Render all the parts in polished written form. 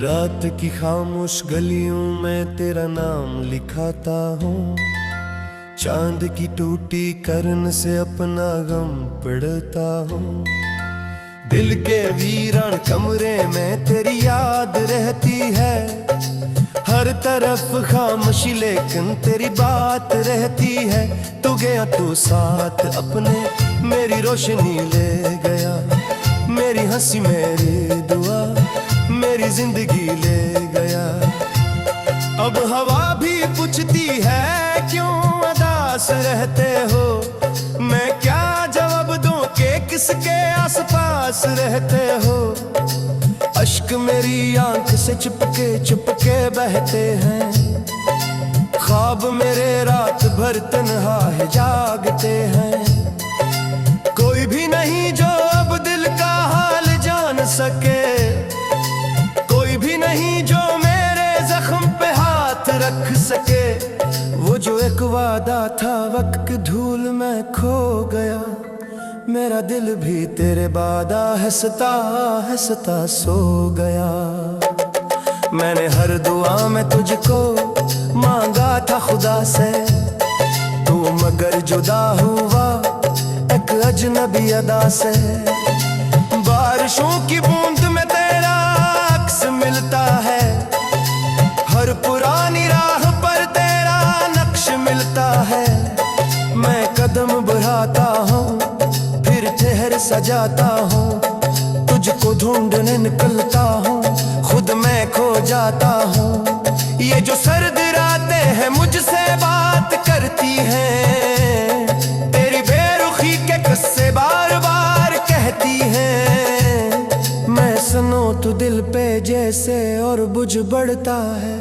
रात की खामोश गलियों में तेरा नाम लिखाता हूँ। चांद की टूटी करन से अपना गम पढ़ता हूँ। दिल के वीरान कमरे में तेरी याद रहती है। हर तरफ खामोशी लेकिन तेरी बात रहती है। तू गया तू साथ अपने, मेरी रोशनी ले गया। मेरी हंसी मेरी दुआ मेरी जिंदगी ले गया। अब हवा भी पूछती है क्यों उदास रहते हो। मैं क्या जवाब दूं कि किसके आसपास रहते हो। अश्क मेरी आंख से चुपके बहते हैं। ख्वाब मेरे रात भर तन्हा है जागते हैं। कोई भी नहीं जो अब दिल का हाल जान सके। कोई भी नहीं जो मेरे जख्म पे हाथ रख सके। वो जो एक वादा था वक्त की धूल में खो गया। मेरा दिल भी तेरे बाद हंसता सो गया। मैंने हर दुआ में तुझको मांगा था खुदा से। तू मगर जुदा हुआ एक अजनबी अदा से। बारिशों की बूंद में तेरा अक्स मिलता है। हर पुरानी राह पर तेरा नक्श मिलता है। मैं कदम बढ़ाता हूँ फिर ठहर सजाता हूँ। तुझको ढूंढने निकलता हूँ खुद मैं खो जाता हूँ। ये जो सर्द रातें हैं मुझसे बात करती हैं। तेरी बेरुखी के किस्से बार बार कहती हैं। मैं सुनो तो दिल पे जैसे और बुझ बढ़ता है।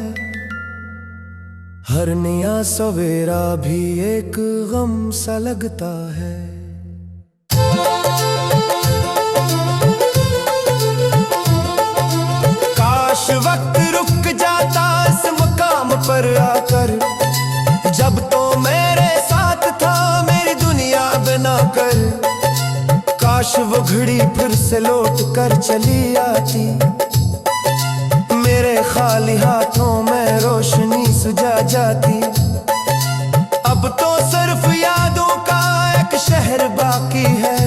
हर नया सवेरा भी एक गम सा लगता है। काश वक्त रुक जाता इस मुकाम पर आकर। जब तो मेरे साथ था मेरी दुनिया बना कर। काश वो घड़ी फिर से लौट कर चली आती। मेरे खाली हाथों में रोशनी सुझा जाती। अब तो सिर्फ यादों का एक शहर बाकी है।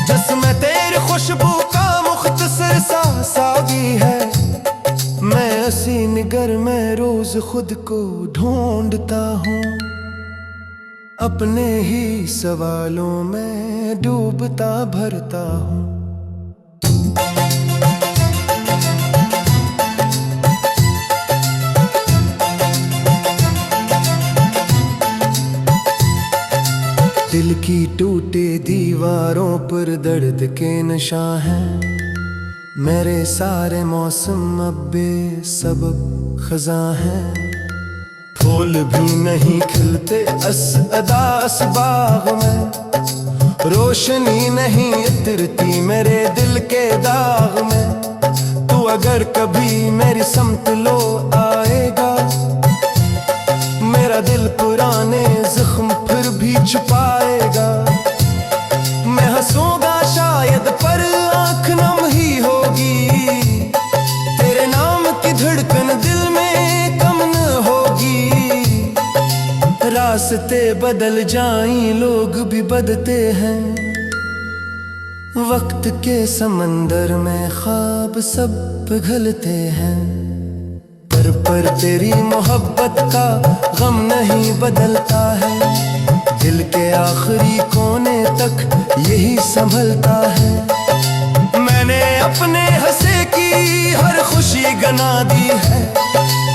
जिसमें तेरी खुशबू का मुख्तसर सा सागी है। मैं हसी निगर में रोज खुद को ढूंढता हूँ। अपने ही सवालों में डूबता भरता हूँ। दिल की टूटे दीवारों पर दर्द के निशान हैं। मेरे सारे मौसम अब बेसबब खज़ां हैं। फूल भी नहीं खिलते अस बाग में। रोशनी नहीं उतरती मेरे दिल के दाग में। तू अगर कभी मेरी समत लो आएगा। मेरा दिल पुराने जख्म फिर भी छुपाएगा। मैं हंसूंगा शायद पर आँख नम ही होगी। तेरे नाम की धड़कन दिल में कम न होगी। रास्ते बदल जाएं लोग भी बदलते हैं। वक्त के समंदर में ख्वाब सब पिघलते हैं। पर तेरी मोहब्बत का गम नहीं बदलता है। दिल के आखिरी कोने तक यही संभलता है। मैंने अपने हंसे की हर खुशी गना दी है।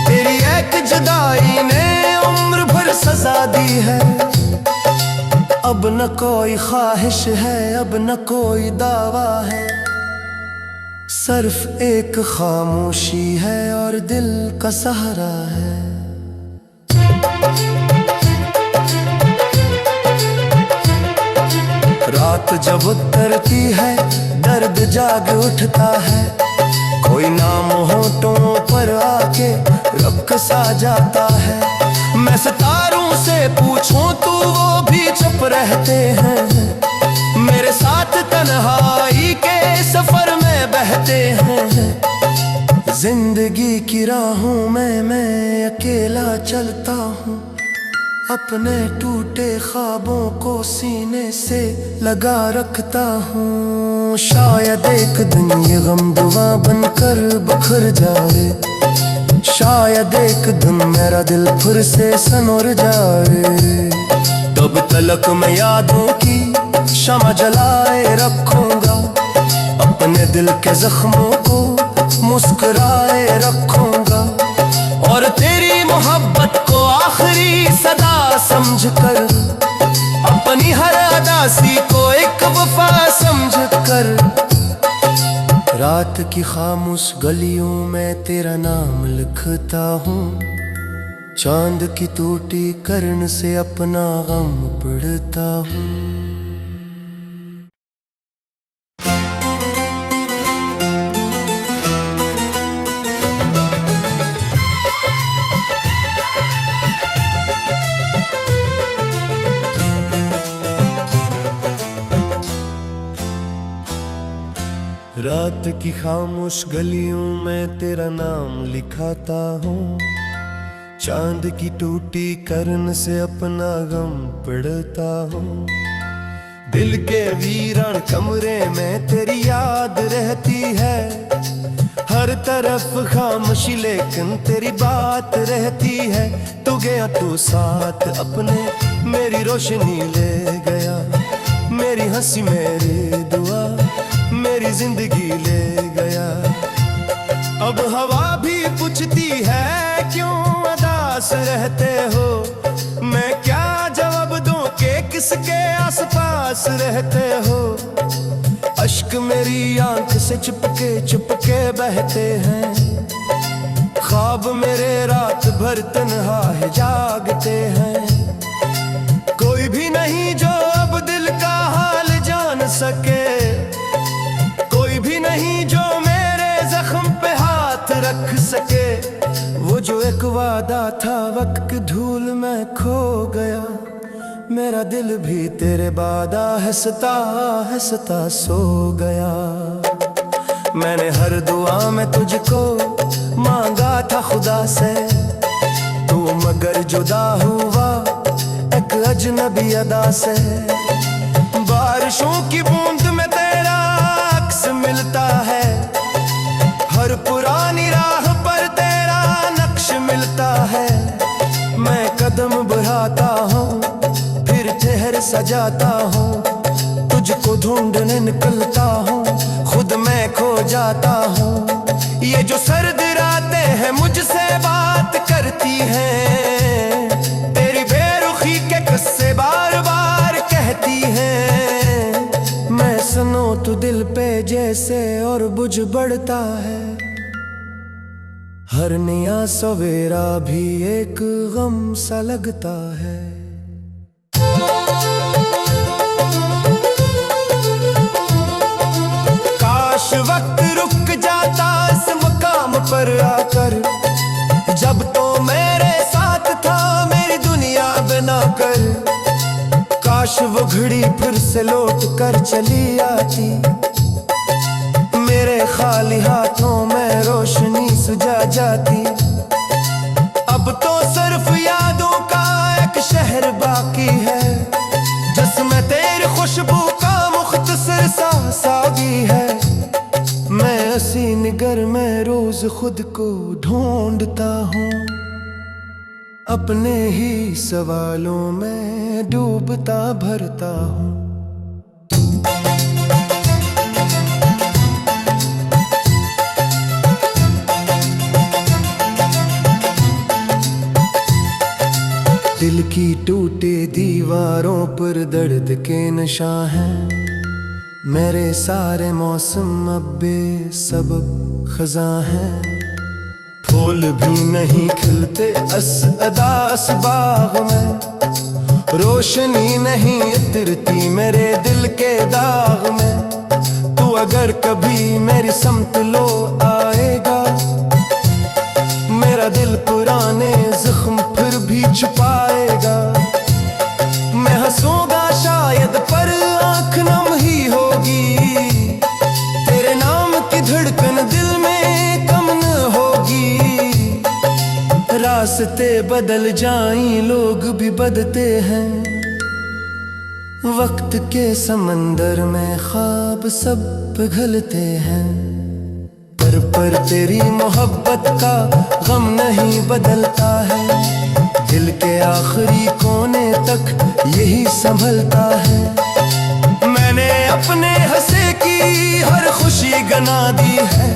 तेरी एक जुदाई ने उम्र भर सजा दी है। अब न कोई ख्वाहिश है अब न कोई दावा है। सिर्फ एक खामोशी है और दिल का सहारा है। रात जब उतरती है दर्द जाग उठता है। कोई नाम होठों पर आके रख सा जाता है। मैं सितारों से पूछूं तो वो भी चुप रहते हैं। मेरे साथ तन्हाई के सफर में बहते हैं। जिंदगी जिंदगी की राहों में मैं अकेला चलता हूँ, अपने टूटे ख्वाबों को सीने से लगा रखता हूँ। शायद एक दिन ये गम दुआ बनकर बिखर जाए, शायद एक दिन मेरा दिल फिर से सनोर जाए। तब तलक मैं यादों की शमा जलाए रखूंगा, अपने दिल के जख्मों को मुस्कुराए रखूंगा, और तेरी मोहब्बत को आखिरी सदा समझकर, अपनी हर अदासी को एक वफा समझकर, रात की खामोश गलियों में तेरा नाम लिखता हूँ, चांद की टूटी करन से अपना गम पढ़ता हूँ। रात की खामोश गलियों में तेरा नाम लिखाता हूँ, चांद की टूटी करन से अपना गम पढ़ता हूँ। दिल के वीरान कमरे में तेरी याद रहती है, हर तरफ खामोशी लेकिन तेरी बात रहती है। तू गया तो साथ अपने मेरी रोशनी ले गया, मेरी हंसी मेरी दुआ मेरी जिंदगी ले गया। अब हवा भी पूछती है क्यों उदास रहते हो, मैं क्या जवाब दूं कि किसके आसपास रहते हो। अश्क मेरी आंख से चुपके बहते हैं, ख्वाब मेरे रात भर तन्हा है जागते हैं। कोई भी नहीं जो अब दिल का हाल जान सके, कोई भी नहीं जो मेरे जख्म पे हाथ रख सके। वो जो एक वादा था वक्त की धूल में खो गया, मेरा दिल भी तेरे बाद हंसता सो गया। मैंने हर दुआ में तुझको मांगा था खुदा से, तू मगर जुदा हुआ एक अजनबी अदा से। बारिशों की बूंद में तेरा अक्स मिलता है, हर पुरानी राह पर तेरा नक्श मिलता है। मैं कदम बढ़ाता हूँ फिर ठहर सजाता हूँ, तुझको ढूंढने निकलता हूँ खुद मैं खो जाता हूँ। ये जो सर्द रातें हैं मुझसे बात करती हैं, तेरी बेरुखी के किस्से बार बार कहती हैं। मैं सुनो तो दिल पे जैसे और बुझ बढ़ता है, हर नया सवेरा भी एक गम सा लगता है। काश वक्त रुक जाता इस मुकाम पर आकर, जब तो मेरे साथ था मेरी दुनिया बना कर। काश वो घड़ी फिर से लौट कर चली आती, मेरे खाली हाथों में रोशनी सुझा जाती। अब तो सिर्फ यादों का एक शहर बाकी है, जिसमें तेरी खुशबू का मुख्तसर सा सागी है। मैं हसी निगर में रोज खुद को ढूंढता हूँ, अपने ही सवालों में डूबता भरता हूँ। दिल की टूटे दीवारों पर दर्द के निशान हैं, मेरे सारे मौसम अब बेसबब खज़ां हैं। फूल भी नहीं खिलते अदास बाग में, रोशनी नहीं उतरती मेरे दिल के दाग में। तू अगर कभी मेरी समत लो आएगा, मेरा दिल पुराने जख्म फिर भी छुपाएगा। मैं हंसूंगा शायद पर आँख नम ही होगी, तेरे नाम की धड़कन दिल में कम न होगी। रास्ते बदल जाएं, लोग भी बदलते हैं। वक्त के समंदर में ख्वाब सब पिघलते हैं, पर तेरी मोहब्बत का गम नहीं बदलता है। दिल के आखिरी कोने तक यही संभलता है। मैंने अपने हंसे की हर खुशी गना दी है,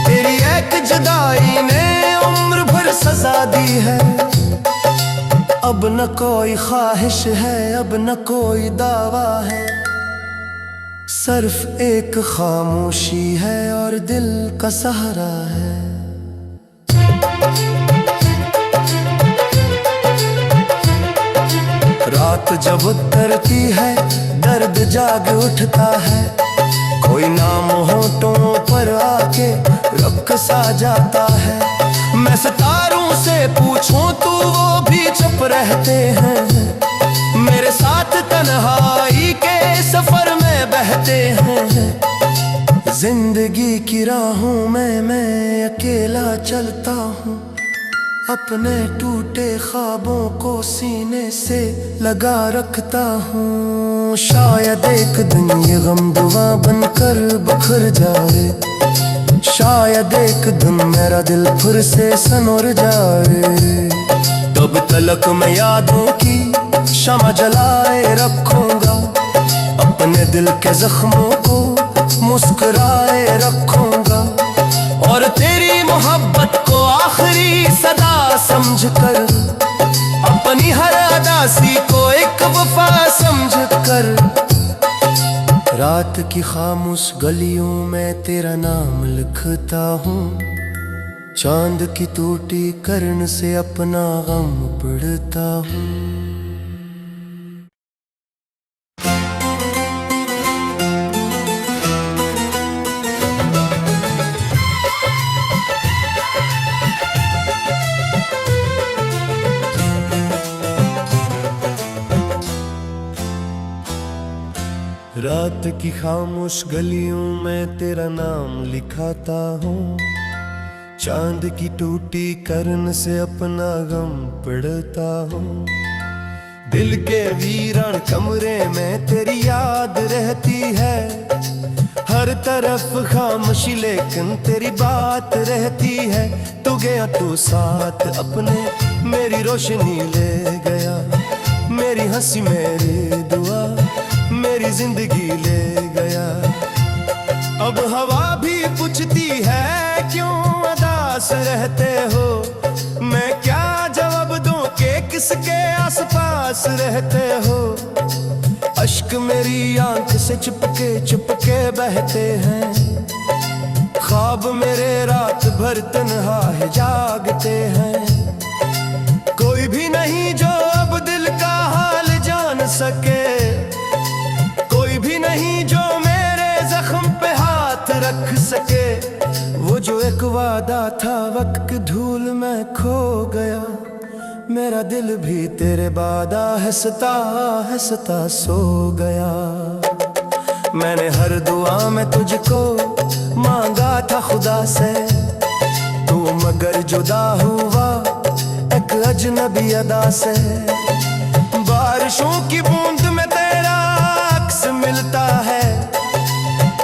तेरी एक जुदाई ने उम्र भर सजा दी है। अब न कोई ख्वाहिश है, अब न कोई दावा है, सिर्फ एक खामोशी है और दिल का सहारा है। रात जब उतरती है दर्द जाग उठता है, कोई नाम होठों पर आके रख सा जाता है। मैं सितारों से पूछूं तो वो भी चुप रहते हैं, मेरे साथ तन्हाई के सफर में बहते हैं। जिंदगी की राहों में मैं अकेला चलता हूँ, अपने टूटे ख्वाबों को सीने से लगा रखता हूँ। शायद एक दिन ये गम दुआ बनकर बिखर जाए, शायद एक दिन मेरा दिल फिर से सनोर जाए। तब तलक मैं यादों की शमा जलाए रखूंगा, अपने दिल के जख्मों को मुस्कुराए रखूंगा, और तेरी मोहब्बत को आखिरी सदा समझकर, अपनी हर अदासी को एक वफा समझकर। रात की खामोश गलियों में तेरा नाम लिखता हूँ, चांद की टूटी किरण से अपना गम पढ़ता हूँ। रात की खामोश गलियों में तेरा नाम लिखाता हूँ, चांद की टूटी किरण से अपना गम पढ़ता हूँ। दिल के वीरान कमरे में तेरी याद रहती है, हर तरफ खामोशी लेकिन तेरी बात रहती है। तू गया तो साथ अपने मेरी रोशनी ले गया, मेरी हंसी मेरी दुआ मेरी जिंदगी ले गया। अब हवा भी पूछती है क्यों उदास रहते हो, मैं क्या जवाब दूं कि किसके आसपास रहते हो। अश्क मेरी आंख से चुपके बहते हैं, ख्वाब मेरे रात भर तन्हा है जागते हैं। कोई भी नहीं जो अब दिल का हाल जान सके, कोई भी नहीं जो मेरे जख्म पे हाथ रख सके। वो जो एक वादा था वक्त की धूल में खो गया, मेरा दिल भी तेरे बाद हंसता सो गया। मैंने हर दुआ में तुझको मांगा था खुदा से, तू मगर जुदा हुआ एक अजनबी अदा से। बारिशों की बूंद में तेरा अक्स मिलता है,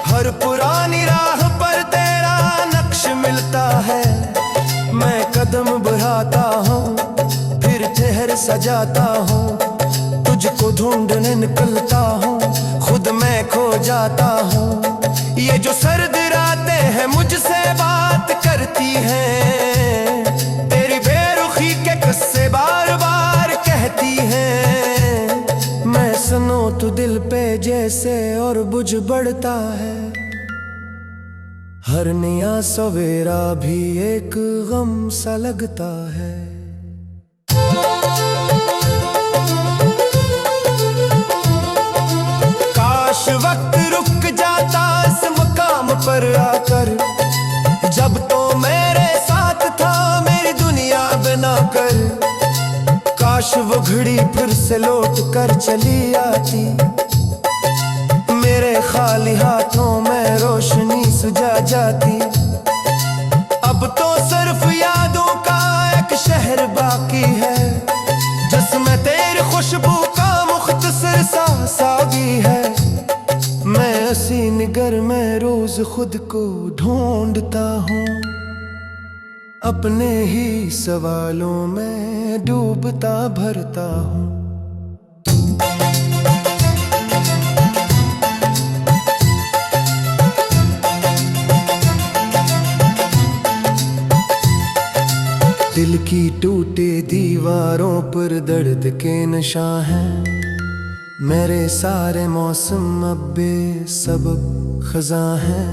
हर पुरानी राह पर तेरा नक्श मिलता है। मैं कदम बढ़ाता हूँ फिर चेहरे सजाता हूँ, तुझको ढूंढने निकलता हूँ खुद मैं खो जाता हूँ। ये जो सर्द रातें हैं मुझसे बात करती हैं, तेरी बेरुखी के किस्से बार बार कहती हैं। मैं सुनो तो दिल पे जैसे और बुझ बढ़ता है, हर नया सवेरा भी एक गम सा लगता है। काश वक्त रुक जाता इस मुकाम पर आकर, जब तो मेरे साथ था मेरी दुनिया बना कर। काश वो घड़ी फिर से लौट कर चली आती, मेरे खाली हाथों में रोशनी सुझा जाती। अब तो सिर्फ यादों का एक शहर खुशबू का मुख्तसर सा सागी है। मैं हसी निगर में रोज खुद को ढूंढता हूँ, अपने ही सवालों में डूबता भरता हूँ। दिल की टूटे दीवारों पर दर्द के निशान हैं। मेरे सारे मौसम अब बेसबब खज़ां हैं।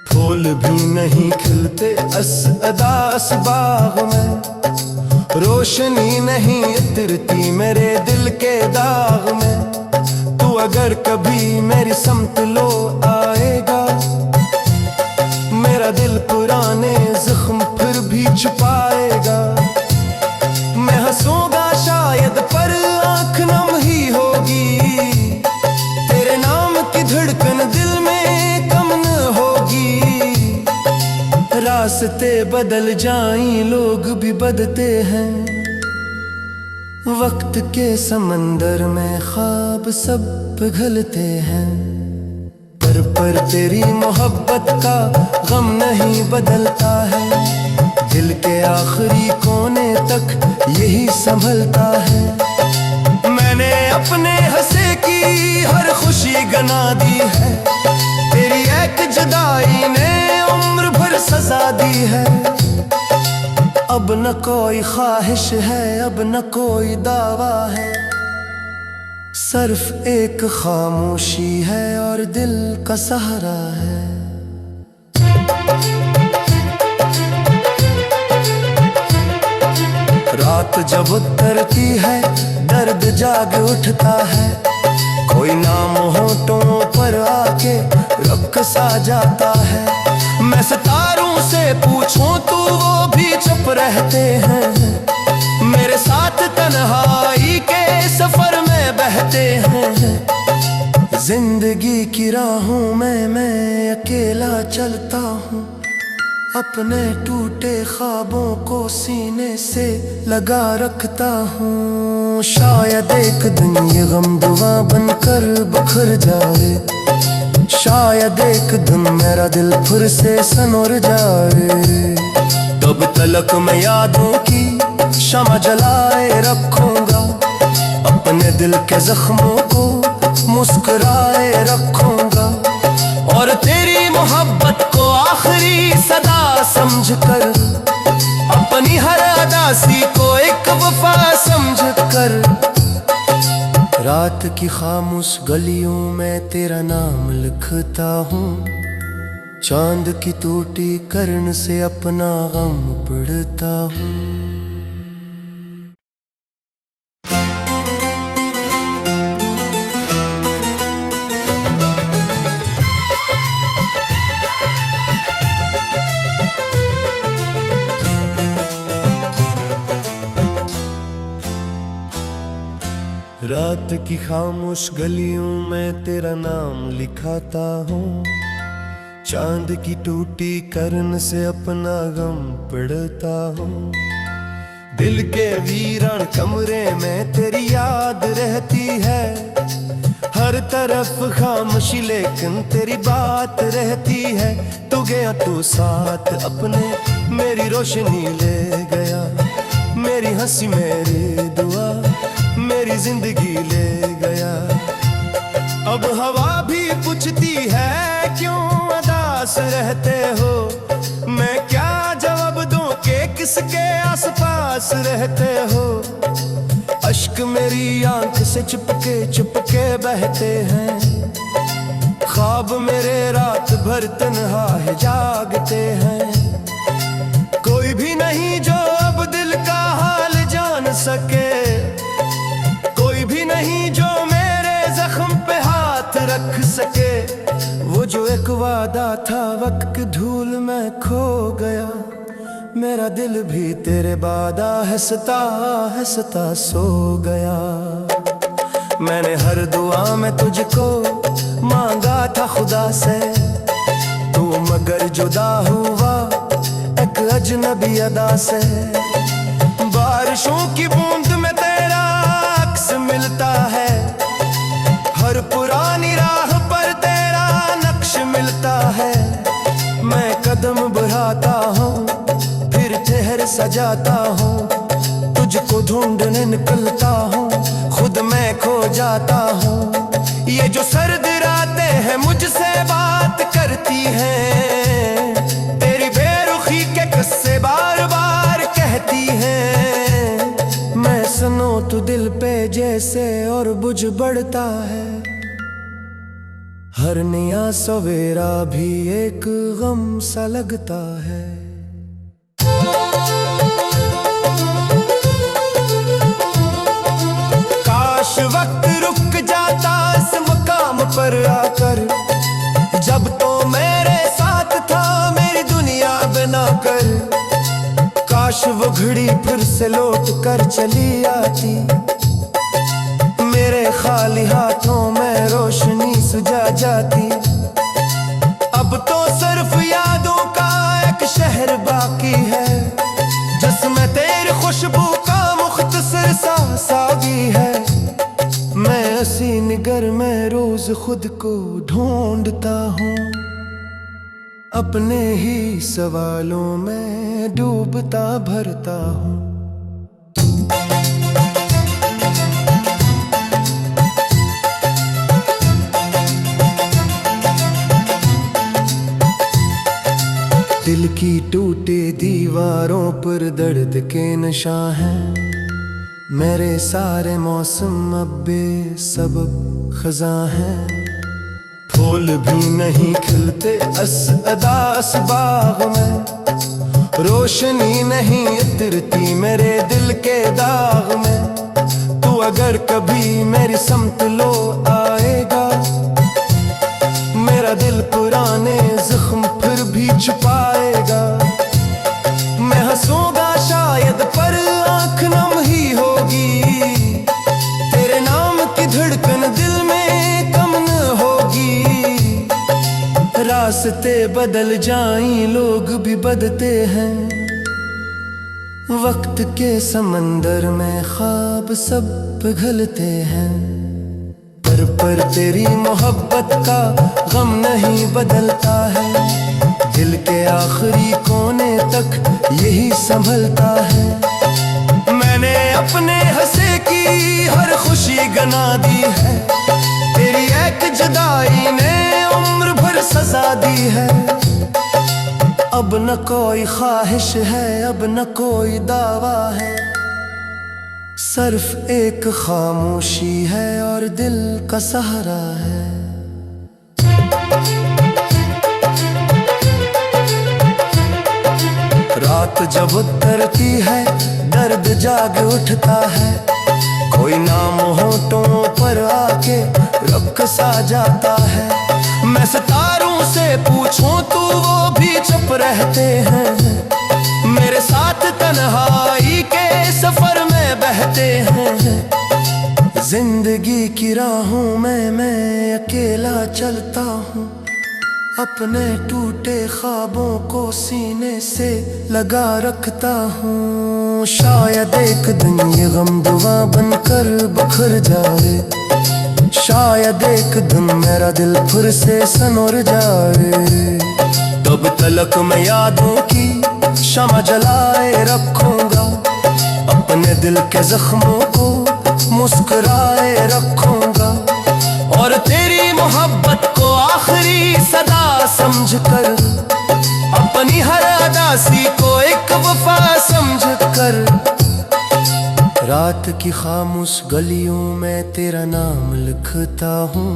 फूल भी नहीं खिलते अस बाग में, रोशनी नहीं उतरती मेरे दिल के दाग में। तू अगर कभी मेरी समत लो आएगा, मेरा दिल पुराने जख्म फिर भी छुपाएगा। मैं हंसूंगा शायद पर आंख नम ही होगी, तेरे नाम की धड़कन दिल में कम न होगी। रास्ते बदल जाएं लोग भी बदलते हैं, वक्त के समंदर में ख्वाब सब पिघलते हैं। पर तेरी मोहब्बत का गम नहीं बदलता है, दिल के आखिरी कोने तक यही संभलता है। मैंने अपने हंसे की हर खुशी गना दी है, तेरी एक जुदाई ने उम्र भर सजा दी है। अब न कोई ख्वाहिश है, अब न कोई दावा है, सिर्फ एक खामोशी है और दिल का सहारा है। रात जब उतरती है दर्द जाग उठता है, कोई नाम होठों पर आके रख सा जाता है। मैं सितारों से पूछूं तो वो भी चुप रहते हैं, मेरे साथ तन्हाई के सफर में बहते हैं। जिंदगी की राहों में मैं अकेला चलता हूँ, अपने टूटे ख्वाबों को सीने से लगा रखता हूँ। शायद एक दिन ये गम दुआ बनकर बिखर जाए, शायद एक दिन मेरा दिल फिर से सनोर जाए। तब तलक मैं यादों की शमा जलाए रखूंगा, अपने दिल के जख्मों को मुस्कुराए रखूंगा। और तेरी मोहब्बत को आखिरी सदा समझकर, अपनी हर अदासी को एक वफा समझकर। रात की खामोश गलियों में तेरा नाम लिखता हूँ, चांद की टूटी करन से अपना गम पढ़ता हूँ। रात की खामोश गलियों में तेरा नाम लिखाता हूँ, चांद की टूटी करन से अपना गम पढ़ता हूँ। दिल के वीरान कमरे में तेरी याद रहती है, हर तरफ खामोशी लेकिन तेरी बात रहती है। तू गया तो साथ अपने मेरी रोशनी ले गया, मेरी हंसी मेरी दुआ मेरी जिंदगी ले गया। अब हवा भी पूछती है क्यों उदास रहते हो, मैं क्या जवाब दूं कि किसके आसपास रहते हो। अश्क मेरी आंख से चुपके बहते हैं, ख्वाब मेरे रात भर तन्हा है जागते हैं। कोई भी नहीं जो अब दिल का हाल जान सके, कोई भी नहीं जो मेरे जख्म पे हाथ रख सके। वो जो एक वादा था वक्त की धूल में खो गया, मेरा दिल भी तेरे बादा हंसता सो गया। मैंने हर दुआ में तुझको मांगा था खुदा से, तू मगर जुदा हुआ एक अजनबी अदा से। बारिशों की बूंद में तेरा अक्स मिलता है, हर पुरानी राह पर तेरा नक्श मिलता है। मैं कदम बढ़ाता हूँ, फिर ठहर सजाता हूँ, तुझको ढूंढने निकलता हूँ, खुद मैं खो जाता हूँ। ये जो सर्द रातें हैं मुझसे बात करती हैं, तेरी बेरुखी के किस्से बार बार कहती हैं। मैं सुनो तो दिल पे जैसे और बुझ बढ़ता है, हर नया सवेरा भी एक गम सा लगता है। काश वक्त रुक जाता इस मुकाम पर आकर, जब तो मेरे साथ था मेरी दुनिया बना कर। काश वो घड़ी फिर से लौट कर चली आती, मेरे खाली हाथों में रोशनी सुझा जाती। अब तो सिर्फ यादों का एक शहर बाकी है, जिसमें तेरी खुशबू का मुख्तसर सा सागी है। मैं ऐसी निगर में रोज खुद को ढूंढता हूँ, अपने ही सवालों में डूबता भरता हूँ। दिल की टूटे दीवारों पर दर्द के निशान हैं, मेरे सारे मौसम अब बेसबब खज़ां हैं। फूल भी नहीं खिलते अदास बाग में, रोशनी नहीं उतरती मेरे दिल के दाग में। तू अगर कभी मेरी समत लो आएगा, मेरा दिल पुराने जख्म फिर भी छुपाएगा। मैं हंसूंगा शायद पर आँख नम ही होगी, तेरे नाम की धड़कन दिल में कम न होगी। रास्ते बदल जाएं लोग भी बदलते हैं, वक्त के समंदर में ख्वाब सब पिघलते हैं। पर तेरी मोहब्बत का गम नहीं बदलता है, दिल के आखिरी कोने तक यही संभलता है। मैंने अपने हंसे की हर खुशी गना दी है, तेरी एक जुदाई ने उम्र भर सजा दी है। अब न कोई ख्वाहिश है, अब न कोई दावा है, सिर्फ एक खामोशी है और दिल का सहारा है। रात जब उतरती है दर्द जाग उठता है, कोई नाम होठों पर आके रख सा जाता है। मैं सितारों से पूछूं तो वो भी चुप रहते हैं, मेरे साथ तन्हाई के सफर में बहते हैं। जिंदगी की राहों में मैं अकेला चलता हूँ, अपने टूटे ख्वाबों को सीने से लगा रखता हूँ। शायद एक दिन ये गम दुआ बनकर बिखर जाए, शायद एक दिन मेरा दिल फिर से सनोर जाए। तब तलक मैं यादों की शमा जलाए रखूंगा, अपने दिल के जख्मों को मुस्कुराए रखूंगा, और तेरी मोहब्बत को आखिरी सदा समझकर, अपनी हर अदासी को एक वफा समझकर। रात की खामोश गलियों में तेरा नाम लिखता हूँ,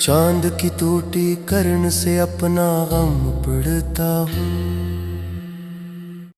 चांद की टूटी किरण से अपना गम पढ़ता हूँ।